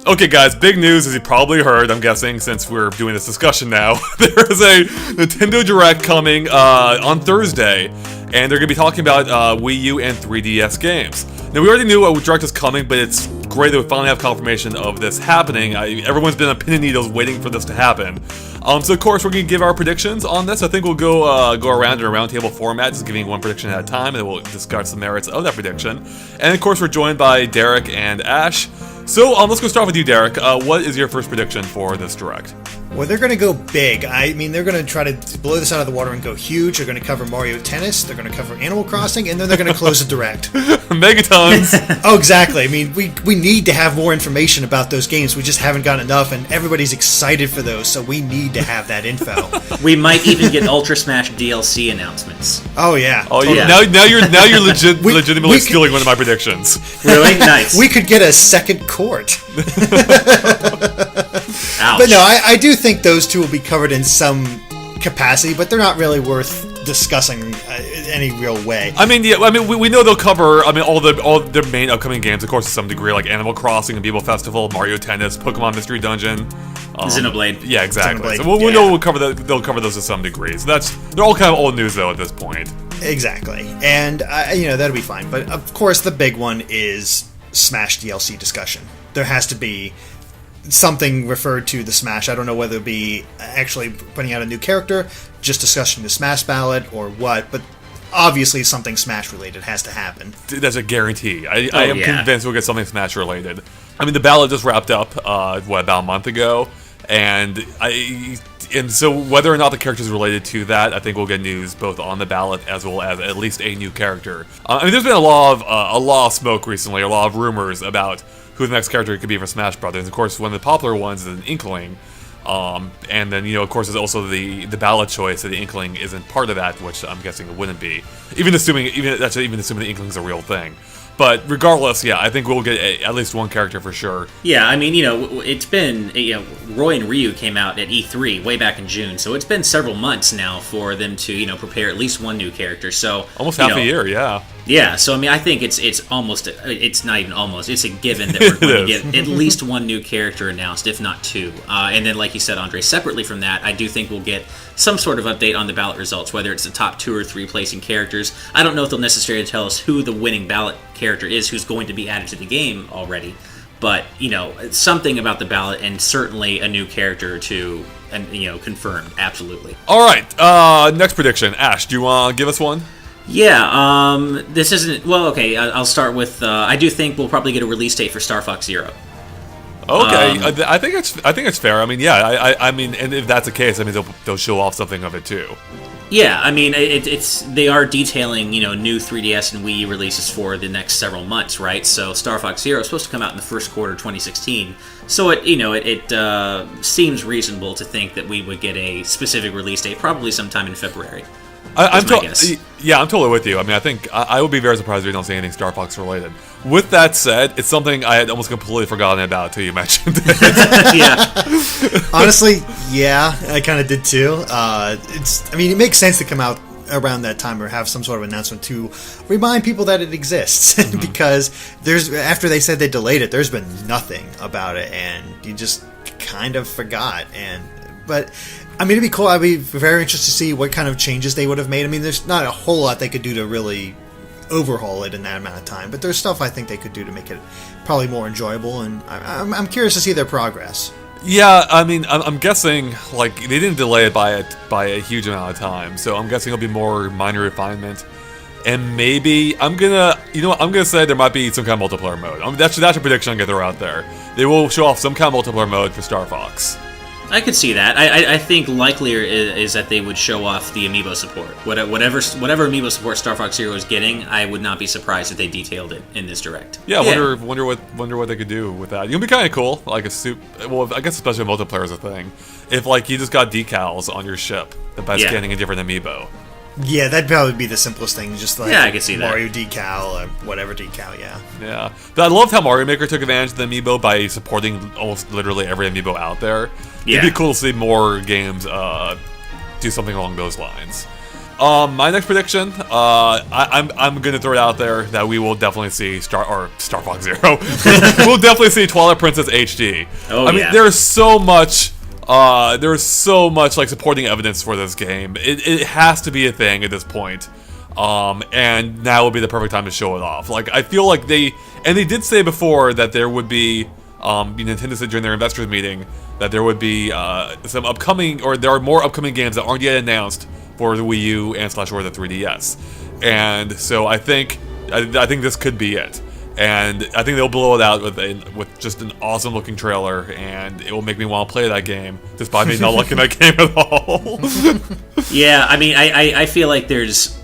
Okay, guys, big news, as you probably heard, I'm guessing, since we're doing this discussion now. There is a Nintendo Direct coming on Thursday, and they're going to be talking about Wii U and 3DS games. Now, we already knew a Direct was coming, but it's great that we finally have confirmation of this happening. Everyone's been on pin and needles waiting for this to happen. So, of course, we're going to give our predictions on this. I think we'll go around in a roundtable format, just giving one prediction at a time, and then we'll discuss the merits of that prediction. And, of course, we're joined by Derek and Ash. So, let's go start with you, Derek. What is your first prediction for this Direct? Well, they're going to go big. I mean, they're going to try to blow this out of the water and go huge. They're going to cover Mario Tennis, they're going to cover Animal Crossing, and then they're going to close the Direct. Megatons! Oh, exactly. I mean, we need to have more information about those games. We just haven't gotten enough, and everybody's excited for those, so we need to have that info. We might even get Ultra Smash DLC announcements. Oh, yeah. Oh, totally. yeah. Now you're legitimately stealing one of my predictions. Really? Nice. We could get a second court. Ouch. But no, I do think those two will be covered in some capacity, but they're not really worth discussing any real way. I mean, yeah. I mean, we know they'll cover. I mean, all the main upcoming games, of course, to some degree, like Animal Crossing and Amiibo Festival, Mario Tennis, Pokemon Mystery Dungeon, Xenoblade. Yeah, exactly. Xenoblade, So we'll know they'll cover those to some degree. So they're all kind of old news though at this point. Exactly, and that'll be fine. But of course, the big one is Smash DLC discussion. There has to be something referred to the Smash. I don't know whether it be actually putting out a new character, just discussing the Smash ballot, or what, but obviously something Smash related has to happen. That's a guarantee. I am convinced we'll get something Smash related. I mean, the ballot just wrapped up, about a month ago, and so whether or not the character is related to that, I think we'll get news both on the ballot as well as at least a new character. I mean, there's been a lot of smoke recently, a lot of rumors about who the next character could be for Smash Brothers. Of course, one of the popular ones is an Inkling, and then of course, there's also the ballot choice. So the Inkling isn't part of that, which I'm guessing it wouldn't be. Even assuming the Inkling's a real thing. But regardless, yeah, I think we'll get at least one character for sure. Yeah, I mean, it's been, Roy and Ryu came out at E3 way back in June, so it's been several months now for them to, prepare at least one new character. So almost half a year, yeah. Yeah, so I mean, I think it's not even almost, it's a given that we're going to get at least one new character announced, if not two. And then, like you said, Andre, separately from that, I do think we'll get some sort of update on the ballot results, whether it's the top 2 or 3 placing characters. I don't know if they'll necessarily tell us who the winning ballot character is, who's going to be added to the game already. But, something about the ballot, and certainly a new character or two, and confirmed, absolutely. All right, next prediction. Ash, do you want to give us one? Yeah, this isn't... Well, okay, I'll start with... I do think we'll probably get a release date for Star Fox Zero. Okay, I think it's fair. I mean, yeah, I mean, and if that's the case, I mean, they'll show off something of it too. Yeah, I mean, they are detailing, new 3DS and Wii U releases for the next several months, right? So Star Fox Zero is supposed to come out in the first quarter of 2016. So it seems reasonable to think that we would get a specific release date, probably sometime in February. I'm totally with you. I mean, I think I would be very surprised if we don't see anything Star Fox related. With that said, it's something I had almost completely forgotten about until you mentioned it. Yeah. Honestly, yeah, I kind of did too. It makes sense to come out around that time or have some sort of announcement to remind people that it exists. Because after they said they delayed it, there's been nothing about it, and you just kind of forgot. But I mean, it'd be cool. I'd be very interested to see what kind of changes they would have made. I mean, there's not a whole lot they could do to really overhaul it in that amount of time, but there's stuff I think they could do to make it probably more enjoyable, and I'm curious to see their progress. Yeah, I mean, I'm guessing, like, they didn't delay it by a huge amount of time, so I'm guessing it'll be more minor refinement. And maybe, I'm gonna say there might be some kind of multiplayer mode. That's a prediction I'm gonna throw out there. They will show off some kind of multiplayer mode for Star Fox. I could see that. I think likelier is that they would show off the amiibo support. Whatever amiibo support Star Fox Zero is getting, I would not be surprised if they detailed it in this Direct. Yeah, wonder what they could do with that. It'd be kind of cool, like I guess especially multiplayer is a thing. If like you just got decals on your ship by scanning a different amiibo. Yeah, that'd probably be the simplest thing, just like I can see Mario that. decal or whatever decal, yeah. Yeah, but I loved how Mario Maker took advantage of the amiibo by supporting almost literally every amiibo out there. Yeah. It'd be cool to see more games do something along those lines. My next prediction, I'm gonna throw it out there that we will definitely see Star Fox Zero. We'll definitely see Twilight Princess HD. Oh, I mean, yeah. there's so much like supporting evidence for this game. It has to be a thing at this point. And now would be the perfect time to show it off. Like, I feel like they did say before that there would be, Nintendo said during their investors meeting that there would be some upcoming, or there are more upcoming games that aren't yet announced for the Wii U and / or the 3DS. And so I think this could be it. And I think they'll blow it out with just an awesome looking trailer, and it will make me want to play that game, despite me not liking that game at all. Yeah, I mean, I feel like there's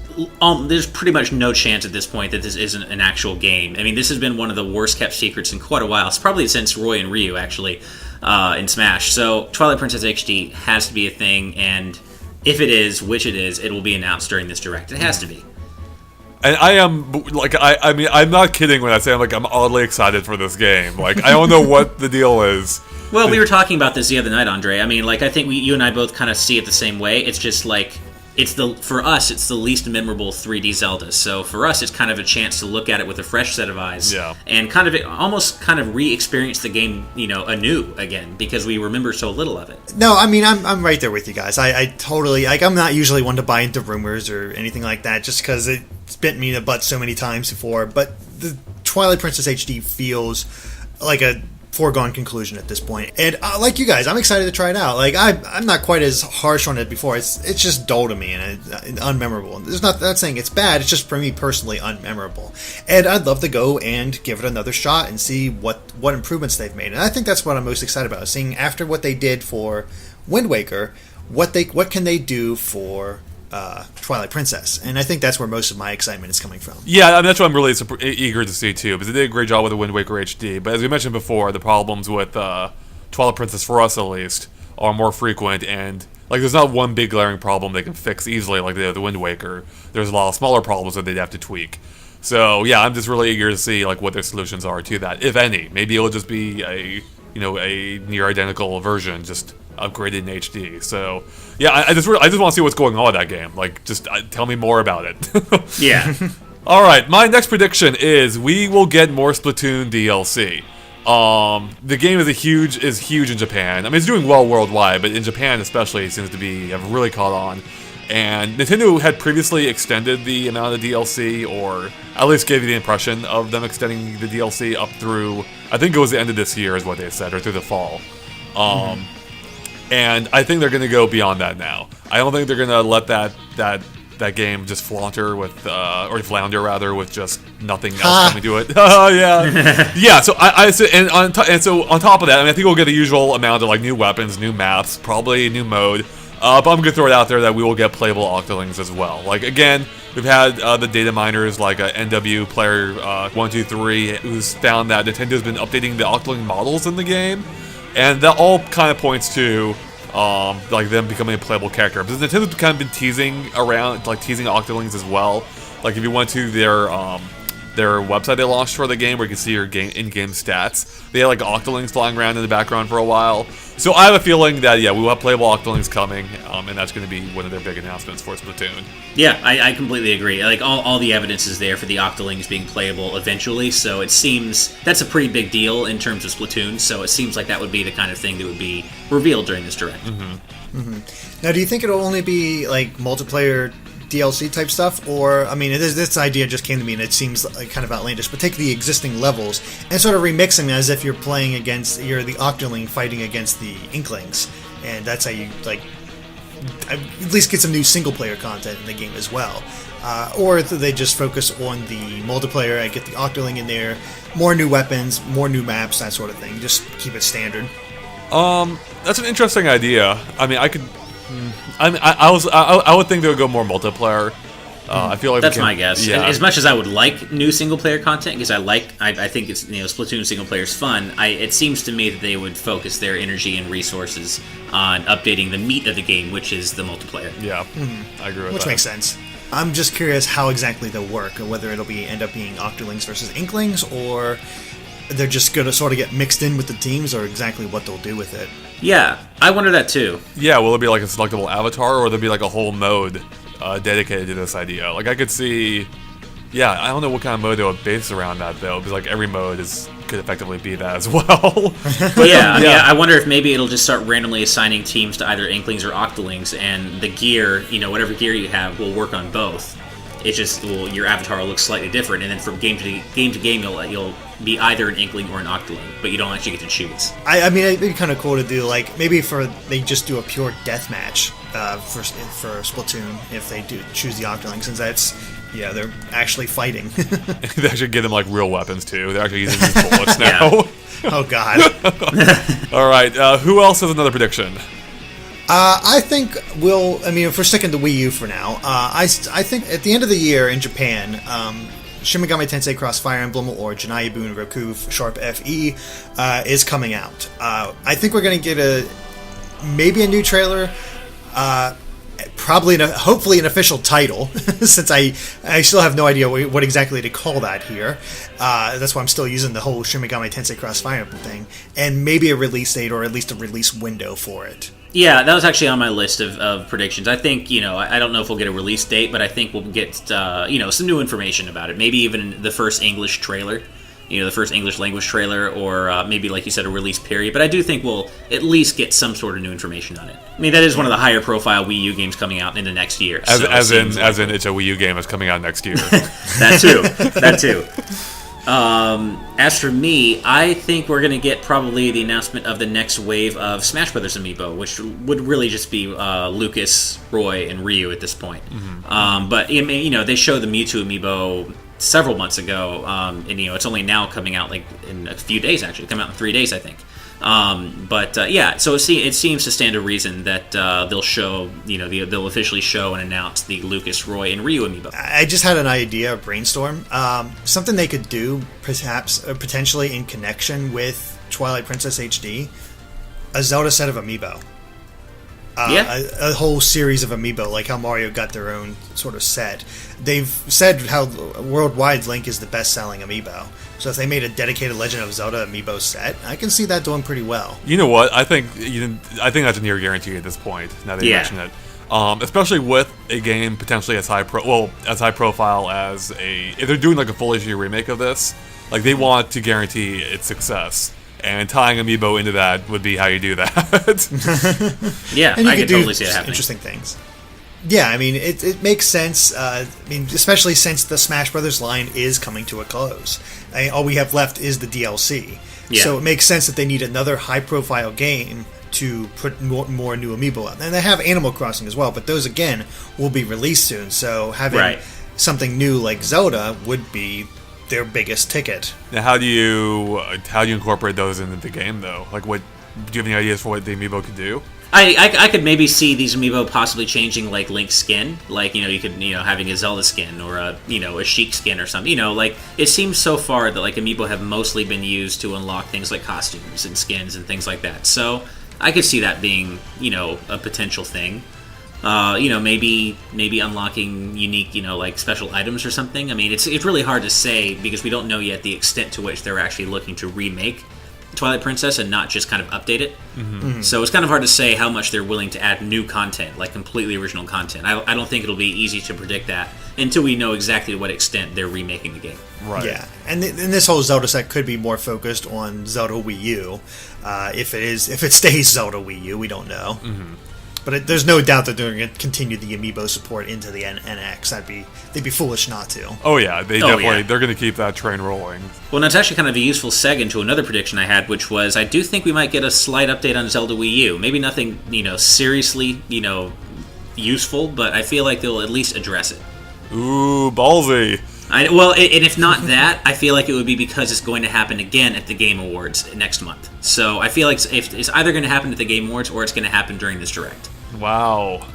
pretty much no chance at this point that this isn't an actual game. I mean, this has been one of the worst kept secrets in quite a while. It's probably since Roy and Ryu, actually, in Smash. So Twilight Princess HD has to be a thing, and if it is, which it is, it will be announced during this Direct. It has to be. And I am, like, I mean, I'm not kidding when I say I'm oddly excited for this game. Like, I don't know what the deal is. Well, we were talking about this the other night, Andre. I mean, like, I think you and I both kind of see it the same way. It's just like, for us, it's the least memorable 3D Zelda. So for us, it's kind of a chance to look at it with a fresh set of eyes, and kind of almost kind of re-experience the game, anew again, because we remember so little of it. No, I mean, I'm right there with you guys. I totally, like, I'm not usually one to buy into rumors or anything like that, just because it's bit me in the butt so many times before. But the Twilight Princess HD feels like a foregone conclusion at this point. And like you guys, I'm excited to try it out. Like, I'm not quite as harsh on it before. It's just dull to me and unmemorable. There's not saying it's bad. It's just for me personally unmemorable. And I'd love to go and give it another shot and see what improvements they've made. And I think that's what I'm most excited about. Seeing after what they did for Wind Waker, what can they do for Twilight Princess, and I think that's where most of my excitement is coming from. Yeah, I mean, that's what I'm really eager to see too, because they did a great job with the Wind Waker HD. But as we mentioned before, the problems with Twilight Princess, for us at least, are more frequent, and like there's not one big glaring problem they can fix easily like they did with the Wind Waker. There's a lot of smaller problems that they'd have to tweak. So yeah, I'm just really eager to see like what their solutions are to that, if any. Maybe it'll just be a near identical version, just upgraded in HD. So yeah, I just want to see what's going on with that game. Like, just tell me more about it. Yeah. All right, my next prediction is we will get more Splatoon DLC. The game is huge in Japan. I mean, it's doing well worldwide, but in Japan especially, it seems to have really caught on. And Nintendo had previously extended the amount of DLC, or at least gave you the impression of them extending the DLC up through, I think it was the end of this year is what they said, or through the fall. And I think they're going to go beyond that now. I don't think they're going to let that game just flounder with just nothing else coming to it. Oh yeah, yeah. So so on top of that, I mean, I think we'll get the usual amount of like new weapons, new maps, probably a new mode. But I'm gonna throw it out there that we will get playable Octolings as well. Like, again, we've had the data miners like NW Player 123 who's found that Nintendo's been updating the Octoling models in the game. And that all kind of points to like them becoming a playable character. Because Nintendo's kind of been teasing Octolings as well. Like, if you went to their website they launched for the game, where you can see your in-game stats, they had like Octolings flying around in the background for a while. So I have a feeling that we will have playable Octolings coming, and that's going to be one of their big announcements for Splatoon. Yeah, I completely agree. Like, all the evidence is there for the Octolings being playable eventually, so it seems that's a pretty big deal in terms of Splatoon, so it seems like that would be the kind of thing that would be revealed during this Direct. Now, do you think it'll only be like multiplayer DLC type stuff, or, I mean, this idea just came to me and it seems like kind of outlandish, but take the existing levels and sort of remix them as if you're the Octoling fighting against the Inklings, and that's how you like at least get some new single player content in the game as well. Or they just focus on the multiplayer and get the Octoling in there, more new weapons, more new maps, that sort of thing. Just keep it standard. That's an interesting idea. I mean, I would think they would go more multiplayer. I feel like that's my guess. Yeah. As much as I would like new single player content, because I think it's Splatoon single player is fun. It seems to me that they would focus their energy and resources on updating the meat of the game, which is the multiplayer. Yeah, I agree with that. Which makes sense. I'm just curious how exactly they'll work, or whether it'll end up being Octolings versus Inklings, or they're just going to sort of get mixed in with the teams, or exactly what they'll do with it. Yeah, I wonder that too. Yeah, will it be like a selectable avatar, or will there be like a whole mode dedicated to this idea. Like, I could see, yeah, I don't know what kind of mode they would base around that, though, because, like, every mode could effectively be that as well. But, yeah, I wonder if maybe it'll just start randomly assigning teams to either Inklings or Octolings, and the gear, whatever gear you have, will work on both. It's just, your avatar will look slightly different, and then from game to game, you'll be either an Inkling or an Octoling, but you don't actually get to choose. I mean, it'd be kind of cool to do, like, maybe they just do a pure deathmatch for Splatoon if they do choose the Octoling, since they're actually fighting. They actually give them, like, real weapons, too. They're actually using these bullets now. Oh, God. All right, who else has another prediction? I think if we're sticking to Wii U for now, I think at the end of the year in Japan, Shin Megami Tensei Cross Fire Emblem or Janai Bun Roku Sharp FE is coming out. I think we're going to get maybe a new trailer, hopefully an official title, since I still have no idea what exactly to call that here. That's why I'm still using the whole Shin Megami Tensei Cross Fire Emblem thing, and maybe a release date or at least a release window for it. Yeah, that was actually on my list of predictions. I think, I don't know if we'll get a release date, but I think we'll get, some new information about it. Maybe even the first English trailer, the first English language trailer, or maybe, like you said, a release period. But I do think we'll at least get some sort of new information on it. I mean, that is one of the higher profile Wii U games coming out in the next year. As in, it's a Wii U game that's coming out next year. That too. As for me, I think we're going to get probably the announcement of the next wave of Smash Brothers Amiibo, which would really just be Lucas, Roy, and Ryu at this point. Mm-hmm. But they showed the Mewtwo Amiibo several months ago, and it's only now coming out like in a few days. Actually, come out in 3 days, I think. So it seems to stand to reason that they'll show, they'll officially show and announce the Lucas, Roy, and Ryu Amiibo. I just had an idea, a brainstorm. Something they could do, perhaps, potentially in connection with Twilight Princess HD, a Zelda set of Amiibo. A whole series of Amiibo, like how Mario got their own sort of set. They've said how worldwide Link is the best-selling Amiibo. So if they made a dedicated Legend of Zelda Amiibo set, I can see that doing pretty well. You know what? I think that's a near guarantee at this point. Now that you mention it, especially with a game potentially as high profile as if they're doing like a full issue remake of this, like they want to guarantee its success. And tying Amiibo into that would be how you do that. Yeah, and I can totally see it happening. Interesting things. Yeah, I mean, it makes sense. Especially since the Smash Brothers line is coming to a close. All we have left is the DLC. Yeah. So it makes sense that they need another high-profile game to put more new Amiibo out. And they have Animal Crossing as well, but those, again, will be released soon. So having something new like Zelda would be their biggest ticket. Now, how do you incorporate those into the game, though? Like, do you have any ideas for what the Amiibo could do? I could maybe see these Amiibo possibly changing, like, Link's skin. Like, you could, having a Zelda skin or a Sheik skin or something. Like, it seems so far that, like, Amiibo have mostly been used to unlock things like costumes and skins and things like that. So, I could see that being, a potential thing. Maybe unlocking unique, like special items or something. I mean, it's really hard to say because we don't know yet the extent to which they're actually looking to remake Twilight Princess and not just kind of update it. Mm-hmm. Mm-hmm. So it's kind of hard to say how much they're willing to add new content, like completely original content. I don't think it'll be easy to predict that until we know exactly to what extent they're remaking the game. Right. Yeah, and this whole Zelda set could be more focused on Zelda Wii U. If it stays Zelda Wii U, we don't know. Mm-hmm. But there's no doubt that they're going to continue the Amiibo support into the NX. They'd be foolish not to. Oh yeah, they're going to keep that train rolling. Well, that's actually kind of a useful seg into another prediction I had, which was I do think we might get a slight update on Zelda Wii U. Maybe nothing, seriously, useful, but I feel like they'll at least address it. Ooh, ballsy. And if not that, I feel like it would be because it's going to happen again at the Game Awards next month. So I feel like it's either going to happen at the Game Awards or it's going to happen during this Direct. Wow.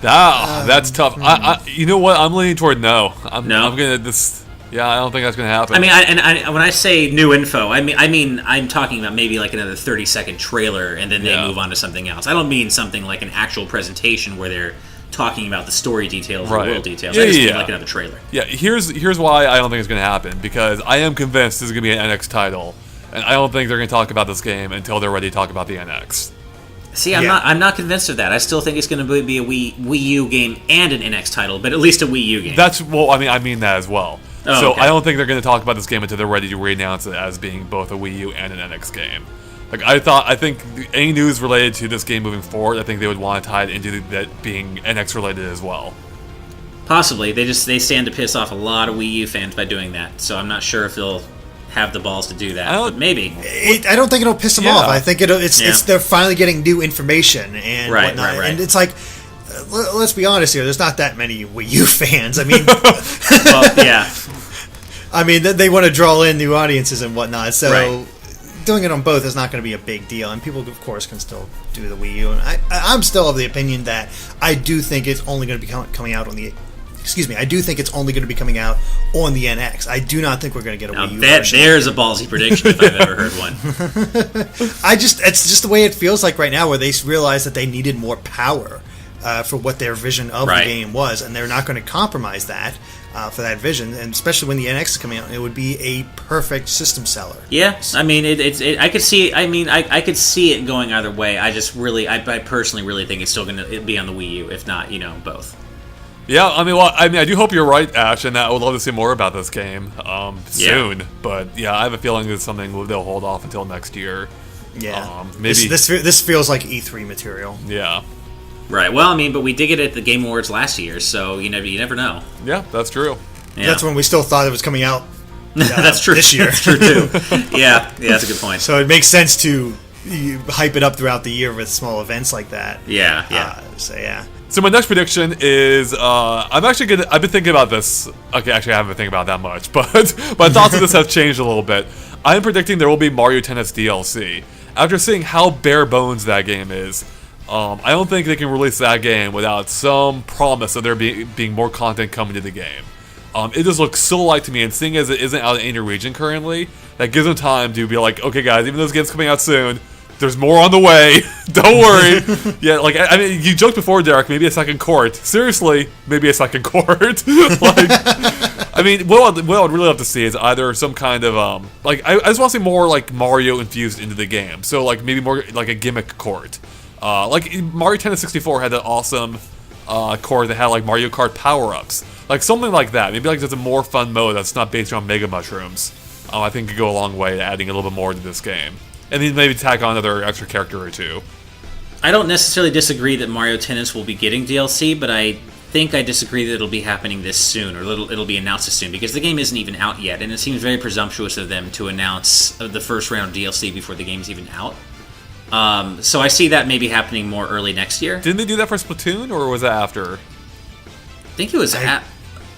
That's tough. You know what? I'm leaning toward no. I'm gonna just. Yeah, I don't think that's gonna happen. I mean, when I say new info, I mean I'm talking about maybe like another 30-second trailer and then they move on to something else. I don't mean something like an actual presentation where they're talking about the story details or world details. I just mean like another trailer. Yeah, here's why I don't think it's gonna happen, because I am convinced this is gonna be an NX title, and I don't think they're gonna talk about this game until they're ready to talk about the NX. See, I'm not convinced of that. I still think it's going to be a Wii U game and an NX title, but at least a Wii U game. I mean that as well. So okay. I don't think they're going to talk about this game until they're ready to re-announce it as being both a Wii U and an NX game. Like I think any news related to this game moving forward, I think they would want to tie it into that being NX related as well. Possibly. They stand to piss off a lot of Wii U fans by doing that. So I'm not sure if they'll have the balls to do that. But maybe. I don't think it'll piss them off. I think it's they're finally getting new information and whatnot. Right. And it's like, let's be honest here. There's not that many Wii U fans. I mean, well, yeah. I mean, they want to draw in new audiences and whatnot. So doing it on both is not going to be a big deal. And people, of course, can still do the Wii U. And I'm still of the opinion that I do think it's only going to be coming out on the. Excuse me, I do think it's only going to be coming out on the NX. I do not think we're going to get a Wii U version. There's a ballsy prediction if I've ever heard one. It's just the way it feels like right now, where they realized that they needed more power for what their vision of the game was, and they're not going to compromise that for that vision. And especially when the NX is coming out, it would be a perfect system seller. Yeah, I mean, I could see. I mean, I could see it going either way. I personally really think it's still going to be on the Wii U, if not, both. Yeah, I do hope you're right, Ash, and I would love to see more about this game soon. But yeah, I have a feeling it's something they'll hold off until next year. Yeah, maybe this feels like E3 material. Yeah. Right. Well, I mean, but we did get it at the Game Awards last year, so you never know. Yeah, that's true. Yeah. That's when we still thought it was coming out. That's true. This year, that's true too. Yeah, that's a good point. So it makes sense to hype it up throughout the year with small events like that. Yeah. So my next prediction is I've been thinking about this. Okay, actually I haven't been thinking about it that much, but my thoughts on this have changed a little bit. I'm predicting there will be Mario Tennis DLC. After seeing how bare bones that game is, I don't think they can release that game without some promise of there being more content coming to the game. It just looks so light to me, and seeing as it isn't out in any region currently, that gives them time to be like, okay guys, even though this game's coming out soon, there's more on the way. Don't worry. Yeah, like I mean, you joked before, Derek. Maybe a second court. Seriously, maybe a second court. I mean, what I'd really love to see is either some kind of I just want to see more like Mario infused into the game. So like maybe more like a gimmick court. Like Mario Tennis 64 had that awesome court that had like Mario Kart power ups. Like something like that. Maybe like there's a more fun mode that's not based around Mega Mushrooms. I think could go a long way to adding a little bit more to this game. And then maybe tack on another extra character or two. I don't necessarily disagree that Mario Tennis will be getting DLC, but I think I disagree that it'll be happening this soon, or it'll be announced this soon, because the game isn't even out yet, and it seems very presumptuous of them to announce the first round of DLC before the game's even out. So I see that maybe happening more early next year. Didn't they do that for Splatoon, or was that after? I think it was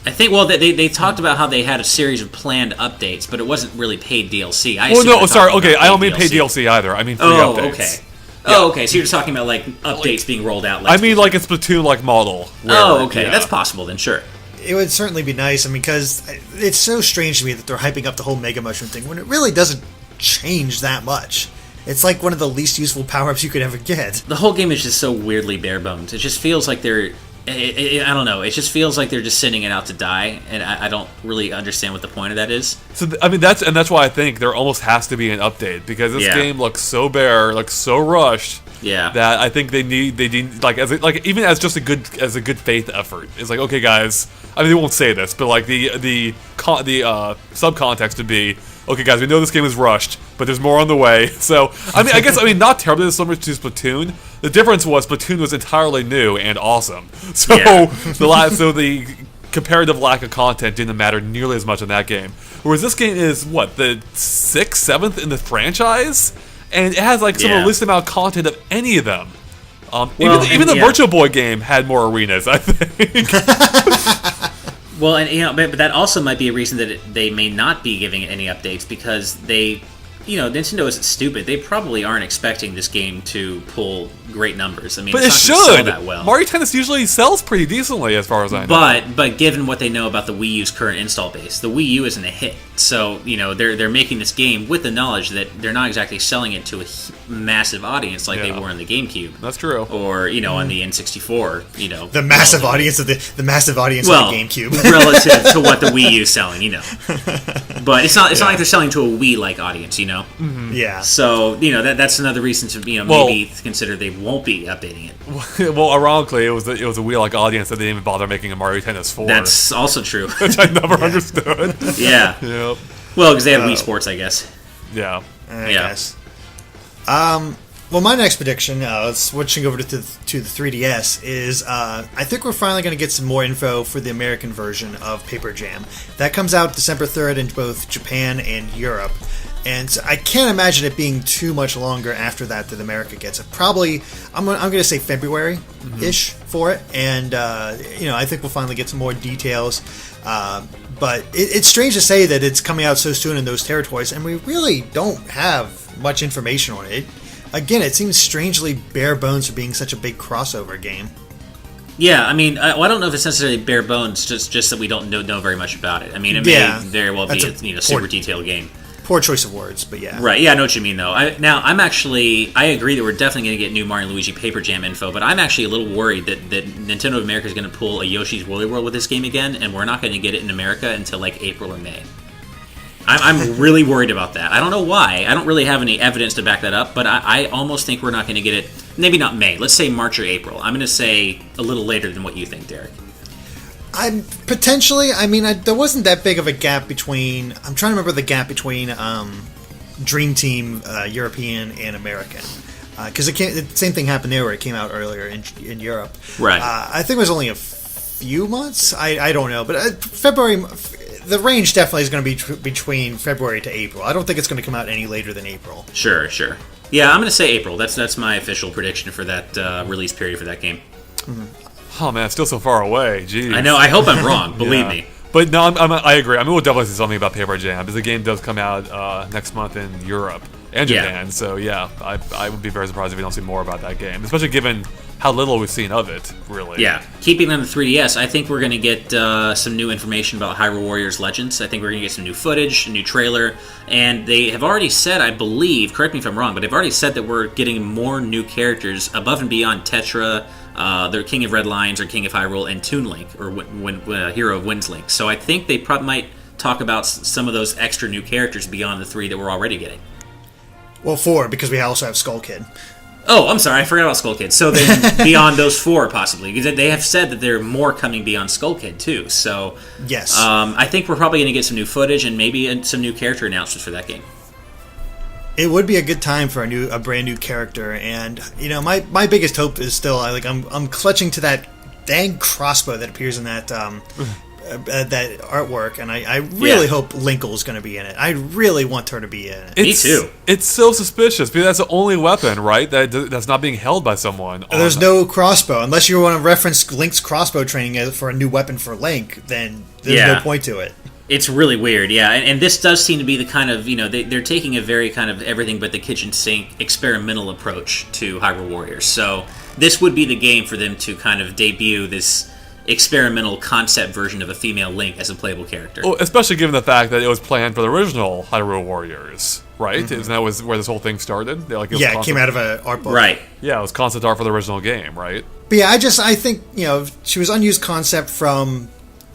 I think, well, they talked about how they had a series of planned updates, but it wasn't really paid DLC. I don't mean paid DLC either. I mean free updates. Okay. Yeah. Oh, okay, so you're just talking about, like, updates being rolled out. Like I mean, like a Splatoon-like model. Okay, that's possible then, sure. It would certainly be nice, I mean, because it's so strange to me that they're hyping up the whole Mega Mushroom thing when it really doesn't change that much. It's like one of the least useful power-ups you could ever get. The whole game is just so weirdly bare bones. It just feels like they're... I don't know. It just feels like they're just sending it out to die, and I don't really understand what the point of that is. So I mean, that's why I think there almost has to be an update, because this game looks so bare, like so rushed. Yeah. That I think they need like even as just a good faith effort. It's like, okay, guys. I mean, they won't say this, but like the subcontext would be, okay, guys, we know this game is rushed, but there's more on the way. So, I mean, not terribly similar to Splatoon. The difference was Splatoon was entirely new and awesome. So, the comparative lack of content didn't matter nearly as much in that game. Whereas this game is, the 6th, 7th in the franchise? And it has, like, some of the least amount of content of any of them. Even the Virtual Boy game had more arenas, I think. Well, and but that also might be a reason that they may not be giving it any updates, because they, Nintendo isn't stupid. They probably aren't expecting this game to pull great numbers. I mean, but it's not not sell that well. Mario Tennis usually sells pretty decently, as far as I know. But given what they know about the Wii U's current install base, the Wii U isn't a hit. So they're making this game with the knowledge that they're not exactly selling it to a massive audience like they were in the GameCube. That's true. Or on the N64. The massive audience of the massive audience of the GameCube, relative to what the Wii U's selling. But it's not like they're selling to a Wii-like audience, you know. Yeah. So that's another reason to maybe consider they won't be updating it. Well, ironically, it was a Wii-like audience that they didn't even bother making a Mario Tennis 4. That's also true. which I never understood. Yeah. Yep. Well, because they have Wii Sports, I guess. Yeah. I guess. Well, my next prediction, switching over to the 3DS, is I think we're finally going to get some more info for the American version of Paper Jam. That comes out December 3rd in both Japan and Europe. And so I can't imagine it being too much longer after that America gets it. Probably, I'm going to say February-ish for it. And, I think we'll finally get some more details. But it's strange to say that it's coming out so soon in those territories, and we really don't have much information on it. Again, it seems strangely bare bones for being such a big crossover game. Yeah, I mean, I don't know if it's necessarily bare bones, just that we don't know very much about it. I mean, it may very well be a super detailed game. Poor choice of words, but yeah. Right, yeah, I know what you mean, though. I agree that we're definitely going to get new Mario & Luigi Paper Jam info, but I'm actually a little worried that Nintendo of America is going to pull a Yoshi's Woolly World with this game again, and we're not going to get it in America until like April or May. I'm really worried about that. I don't know why. I don't really have any evidence to back that up, but I almost think we're not going to get it, maybe not May. Let's say March or April. I'm going to say a little later than what you think, Derek. There wasn't that big of a gap between... I'm trying to remember the gap between Dream Team European and American. Because the same thing happened there where it came out earlier in Europe. Right. I think it was only a few months. I don't know. But February... The range definitely is going to be between February to April. I don't think it's going to come out any later than April. Sure. Yeah, I'm going to say April. That's my official prediction for that release period for that game. Oh man, it's still so far away. Jeez. I know. I hope I'm wrong. Believe me. But no, I agree. I mean, we'll definitely see something about Paper Jam because the game does come out next month in Europe and Japan. Yeah. So yeah, I would be very surprised if we don't see more about that game, especially given how little we've seen of it, really. Yeah. Keeping on the 3DS, I think we're going to get some new information about Hyrule Warriors Legends. I think we're going to get some new footage, a new trailer, and they have already said, I believe, correct me if I'm wrong, but they've already said that we're getting more new characters above and beyond Tetra, the King of Red Lions or King of Hyrule, and Toon Link, or Hero of Winds Link. So I think they probably might talk about some of those extra new characters beyond the 3 that we're already getting. Well, 4, because we also have Skull Kid. Oh, I'm sorry, I forgot about Skull Kid. So then beyond those 4, possibly. Because they have said that there are more coming beyond Skull Kid, too. So yes, I think we're probably going to get some new footage and maybe some new character announcements for that game. It would be a good time for a brand new character, and my biggest hope is still I'm clutching to that dang crossbow that appears in that that artwork, and I really hope Linkle's going to be in it. I really want her to be in it. Me too. It's so suspicious because that's the only weapon, right? That's not being held by someone. There's no crossbow unless you want to reference Link's crossbow training for a new weapon for Link. Then there's no point to it. It's really weird, yeah. And this does seem to be the kind of, they're taking a very kind of everything but the kitchen sink experimental approach to Hyrule Warriors. So this would be the game for them to kind of debut this experimental concept version of a female Link as a playable character. Well, especially given the fact that it was planned for the original Hyrule Warriors, right? Mm-hmm. Isn't that where this whole thing started? It came out of an art book. Right. Yeah, it was concept art for the original game, right? But yeah, I think, she was unused concept from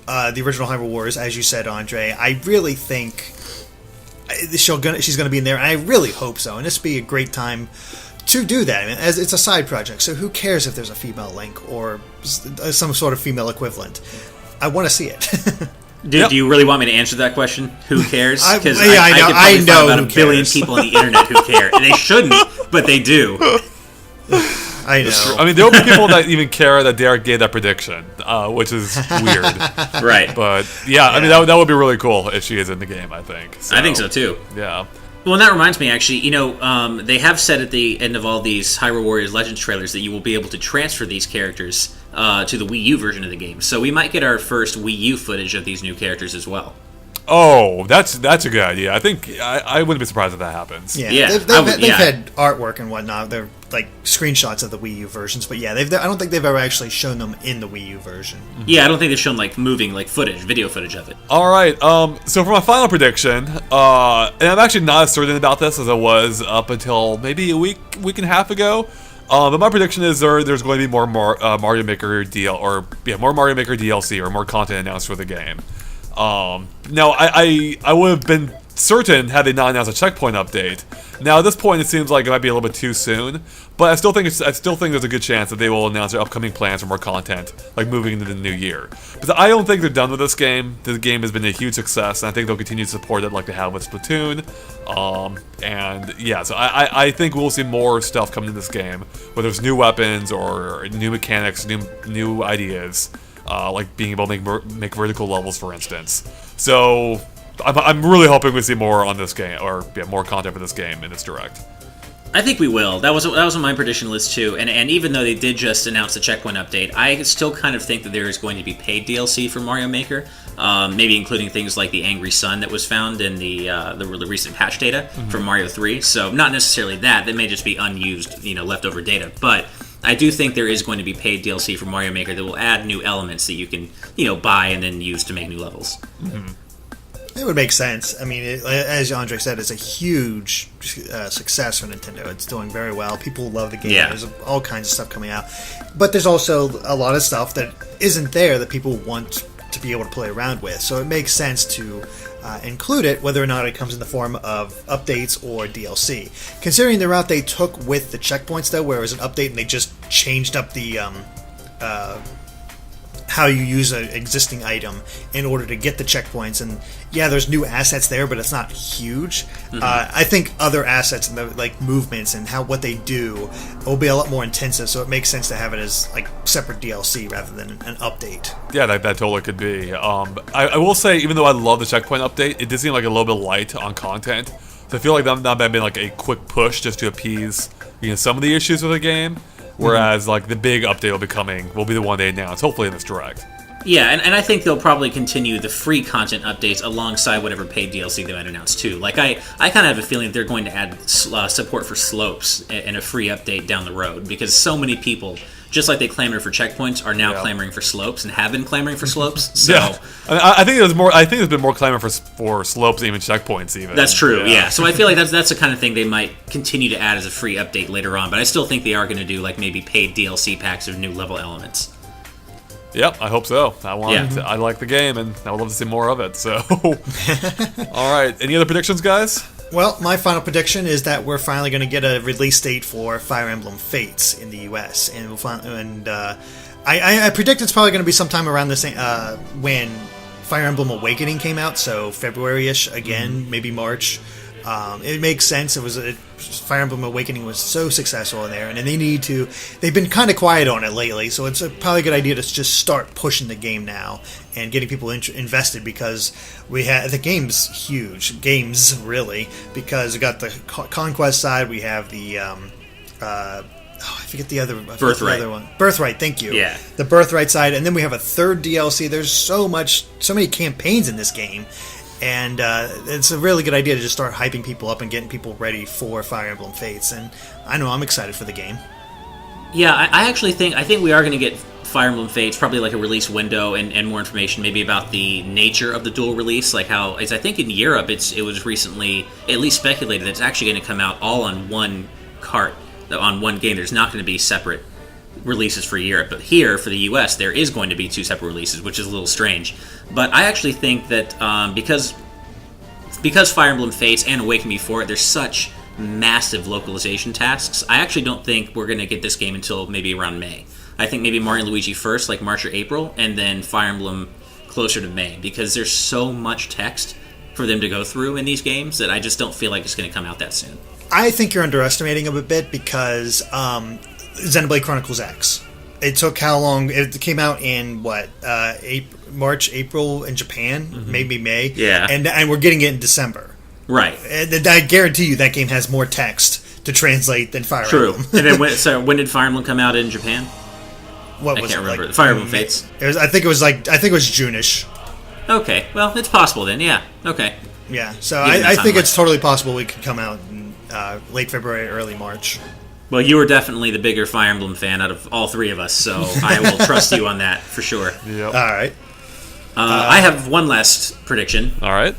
the original Hyrule Warriors, as you said, Andre. I really think she's going to be in there, and I really hope so. And this would be a great time to do that. I mean, as it's a side project, so who cares if there's a female Link or some sort of female equivalent? I want to see it. Do you really want me to answer that question? Who cares? Because I know find about who 1 billion people on the internet who care. And they shouldn't, but they do. I know. I mean, there will be people that even care that Derek gave that prediction, which is weird. Right. But yeah, I mean, that would be really cool if she is in the game, I think. So, I think so too. Yeah. Well, and that reminds me, actually, they have said at the end of all these Hyrule Warriors Legends trailers that you will be able to transfer these characters to the Wii U version of the game. So we might get our first Wii U footage of these new characters as well. Oh, that's a good idea. I think I wouldn't be surprised if that happens. Yeah. They've had artwork and whatnot. They're like screenshots of the Wii U versions, but yeah, I don't think they've ever actually shown them in the Wii U version. Yeah, I don't think they've shown moving video footage of it. All right. So for my final prediction, and I'm actually not as certain about this as I was up until maybe a week and a half ago. But my prediction is there's going to be more Mario Maker more Mario Maker DLC or more content announced for the game. Now, I would have been certain had they not announced a checkpoint update. Now, at this point, it seems like it might be a little bit too soon, but I still think there's a good chance that they will announce their upcoming plans for more content, like moving into the new year. But I don't think they're done with this game. This game has been a huge success, and I think they'll continue to support it like they have with Splatoon. And yeah, so I think we'll see more stuff coming in this game, whether it's new weapons or new mechanics, new ideas, like being able to make vertical levels, for instance. So I'm really hoping we see more on this game, or more content for this game in this direct. I think we will. That was on my prediction list too. And even though they did just announce the checkpoint update, I still kind of think that there is going to be paid DLC for Mario Maker. Maybe including things like the Angry Sun that was found in the recent patch data from Mario 3. So not necessarily that. That may just be unused, leftover data. But I do think there is going to be paid DLC for Mario Maker that will add new elements that you can, buy and then use to make new levels. Mm-hmm. It would make sense. I mean, as Andre said, it's a huge success for Nintendo. It's doing very well. People love the game. Yeah. There's all kinds of stuff coming out. But there's also a lot of stuff that isn't there that people want to be able to play around with. So it makes sense to include it, whether or not it comes in the form of updates or DLC. Considering the route they took with the checkpoints, though, where it was an update and they just changed up the how you use an existing item in order to get the checkpoints, and yeah, there's new assets there, but it's not huge. I think other assets and the movements and what they do will be a lot more intensive, so it makes sense to have it as separate DLC rather than an update. Yeah, that totally could be. I will say, even though I love the checkpoint update, it did seem like a little bit light on content. So I feel like that might have been a quick push just to appease some of the issues with the game. Whereas, the big update will be the one they announce, hopefully in this direct. Yeah, and I think they'll probably continue the free content updates alongside whatever paid DLC they might announce, too. I kind of have a feeling they're going to add support for slopes in a free update down the road, because so many people, just like they clamor for checkpoints, are now clamoring for slopes and have been clamoring for slopes. So yeah. I think there's been more clamor for slopes than even checkpoints, even. That's true, yeah. So I feel like that's the kind of thing they might continue to add as a free update later on, but I still think they are going to do maybe paid DLC packs of new level elements. Yep, I hope so. I like the game, and I would love to see more of it. So, all right. Any other predictions, guys? Well, my final prediction is that we're finally going to get a release date for Fire Emblem Fates in the U.S. and I predict it's probably going to be sometime around the same when Fire Emblem Awakening came out, so February-ish again, maybe March. It makes sense. Fire Emblem Awakening was so successful in there, and they've been kind of quiet on it lately, so it's probably a good idea to just start pushing the game now and getting people invested, because the game's huge. Really, because we got the Conquest side, we have the I forget the other Birthright. The other one. Birthright, thank you. Yeah. The Birthright side, and then we have a third DLC. There's so many campaigns in this game. And it's a really good idea to just start hyping people up and getting people ready for Fire Emblem Fates. And I know I'm excited for the game. Yeah, I actually think we are going to get Fire Emblem Fates, probably a release window and more information maybe about the nature of the dual release. I think in Europe it was recently at least speculated that it's actually going to come out all on one cart, on one game. There's not going to be separate releases for Europe, but here for the US there is going to be two separate releases, which is a little strange. But I actually think that because Fire Emblem Fates and Awakening before it, there's such massive localization tasks, I actually don't think we're going to get this game until maybe around May. I think maybe Mario and Luigi first, March or April, and then Fire Emblem closer to May, because there's so much text for them to go through in these games that I just don't feel like it's going to come out that soon. I think you're underestimating them a bit, because Xenoblade Chronicles X. It took how long? It came out in March, April in Japan, maybe May. Yeah, and we're getting it in December. Right. And I guarantee you that game has more text to translate than Fire Emblem. True. And then when did Fire Emblem come out in Japan? I can't remember. Fire Emblem Fates. I think it was June-ish. Okay, well, it's possible then. Yeah. Okay. Yeah. So I think it's totally possible it could come out in late February, early March. Well, you are definitely the bigger Fire Emblem fan out of all three of us, so I will trust you on that for sure. Yep. All right. I have one last prediction. All right.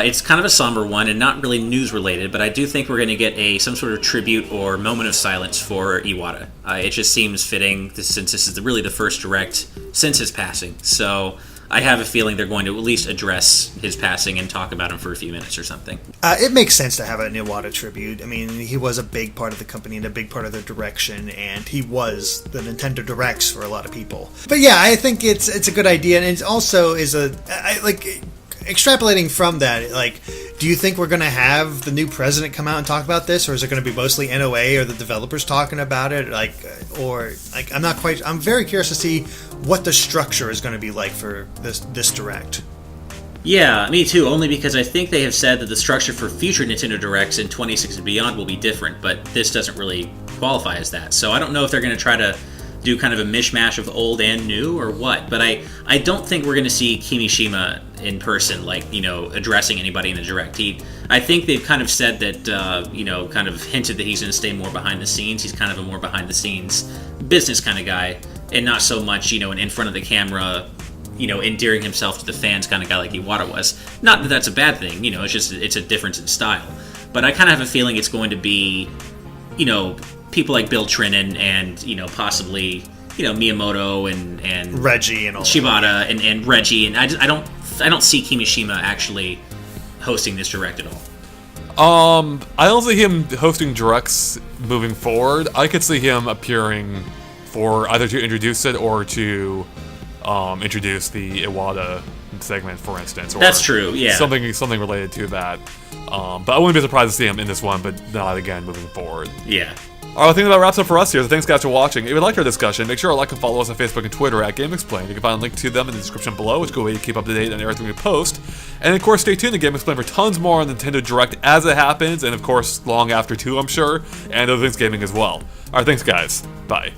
It's kind of a somber one and not really news related, but I do think we're going to get some sort of tribute or moment of silence for Iwata. It just seems fitting since this is really the first direct since his passing. So I have a feeling they're going to at least address his passing and talk about him for a few minutes or something. It makes sense to have an Iwata tribute. I mean, he was a big part of the company and a big part of their direction, and he was the Nintendo Directs for a lot of people. But yeah, I think it's a good idea, and it also is extrapolating from that, like, do you think we're going to have the new president come out and talk about this, or is it going to be mostly NOA or the developers talking about it? I'm very curious to see what the structure is going to be like for this Direct. Yeah, me too, only because I think they have said that the structure for future Nintendo Directs in 26 and beyond will be different, but this doesn't really qualify as that. So I don't know if they're going to try to do kind of a mishmash of old and new or what, but I don't think we're going to see Kimishima in person, addressing anybody in the Direct. I think they've kind of said that, kind of hinted that he's going to stay more behind the scenes. He's kind of a more behind the scenes business kind of guy, and not so much, in front of the camera, endearing himself to the fans kind of guy like Iwata was. Not that that's a bad thing, it's just, it's a difference in style. But I kind of have a feeling it's going to be, people like Bill Trinan and possibly Miyamoto and Reggie and all Shibata and Reggie, and I don't see Kimishima actually hosting this Direct at all. I don't see him hosting Directs moving forward. I could see him appearing for either to introduce it or to introduce the Iwata segment, for instance. Or that's true, yeah. Something related to that. But I wouldn't be surprised to see him in this one, but not again moving forward. Yeah. Alright, I think that wraps up for us here, so thanks guys for watching. If you liked our discussion, make sure to like and follow us on Facebook and Twitter at GameXplain. You can find a link to them in the description below, which is a good way to keep up to date on everything we post. And of course, stay tuned to GameXplain for tons more on Nintendo Direct as it happens, and of course, long after too, I'm sure, and other things gaming as well. Alright, thanks guys. Bye.